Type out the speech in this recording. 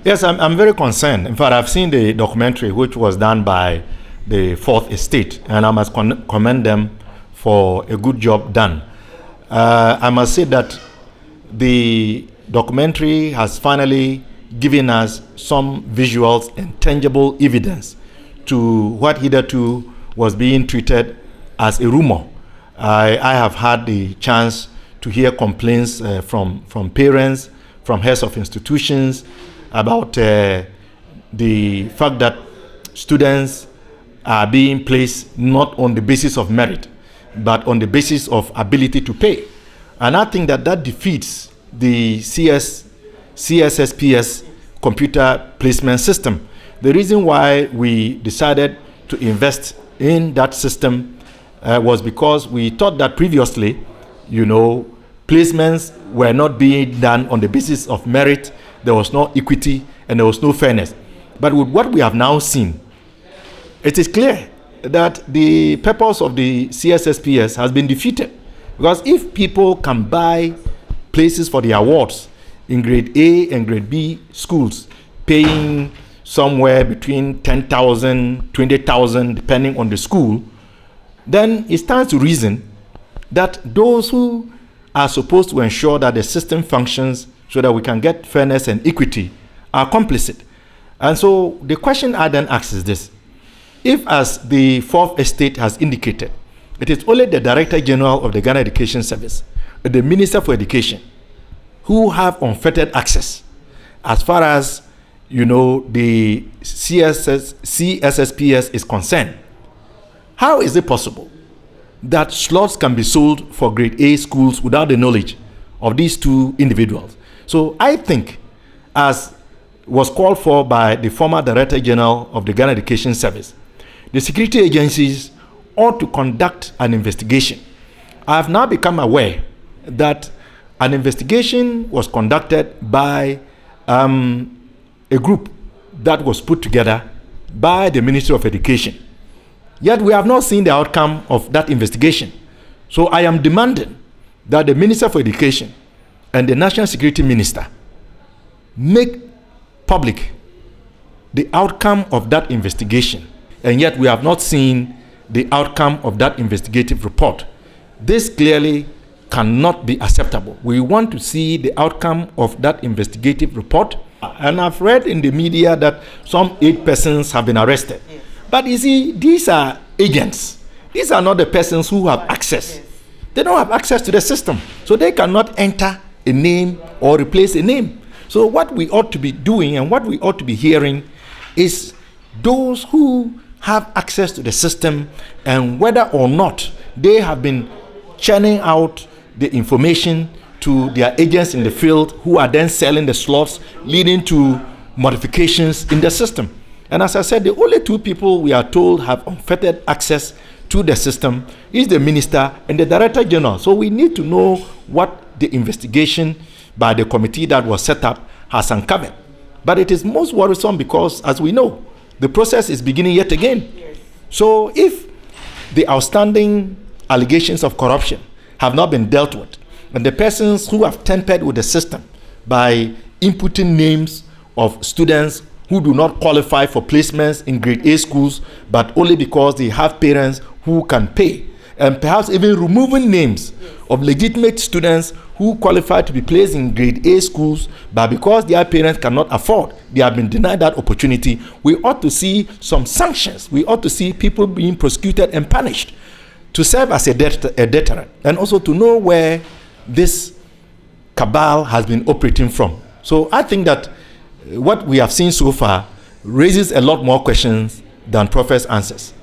Yes, I'm very concerned. In fact, I've seen the documentary which was done by the Fourth Estate, and I must commend them for a good job done. I must say that the documentary has finally given us some visuals and tangible evidence to what hitherto was being treated as a rumor. I have had the chance to hear complaints from parents, from heads of institutions about the fact that students are being placed not on the basis of merit, but on the basis of ability to pay. And I think that defeats the CSSPS computer placement system. The reason why we decided to invest in that system was because we thought that previously, placements were not being done on the basis of merit. There was no equity and there was no fairness. But with what we have now seen, it is clear that the purpose of the CSSPS has been defeated. Because if people can buy places for the awards in grade A and grade B schools, paying somewhere between 10,000, 20,000, depending on the school, then it stands to reason that those who are supposed to ensure that the system functions so that we can get fairness and equity are complicit. And so the question I then ask is this: if, as the Fourth Estate has indicated, it is only the Director General of the Ghana Education Service, the Minister for Education, who have unfettered access as far as the CSSPS is concerned, how is it possible that slots can be sold for grade A schools without the knowledge of these two individuals? So I think, as was called for by the former Director General of the Ghana Education Service, the security agencies ought to conduct an investigation. I have now become aware that an investigation was conducted by a group that was put together by the Ministry of Education. Yet we have not seen the outcome of that investigation. So I am demanding that the Minister for Education and the National Security Minister make public the outcome of that investigation. And yet we have not seen the outcome of that investigative report. This clearly cannot be acceptable. We want to see the outcome of that investigative report. And I've read in the media that some 8 persons have been arrested. Yes. But you see, these are agents. These are not the persons who have access. Yes. They don't have access to the system. So they cannot enter a name or replace a name. So what we ought to be doing and what we ought to be hearing is those who have access to the system and whether or not they have been churning out the information to their agents in the field who are then selling the slots, leading to modifications in the system. And as I said, the only 2 people we are told have unfettered access to the system is the Minister and the Director General. So we need to know what the investigation by the committee that was set up has uncovered. But it is most worrisome because, as we know, the process is beginning yet again. So if the outstanding allegations of corruption have not been dealt with, and the persons who have tampered with the system by inputting names of students who do not qualify for placements in grade A schools, but only because they have parents who can pay, and perhaps even removing names of legitimate students who qualify to be placed in grade A schools, but because their parents cannot afford, they have been denied that opportunity, we ought to see some sanctions. We ought to see people being prosecuted and punished to serve as a deterrent, and also to know where this cabal has been operating from. So I think that what we have seen so far raises a lot more questions than proffers answers.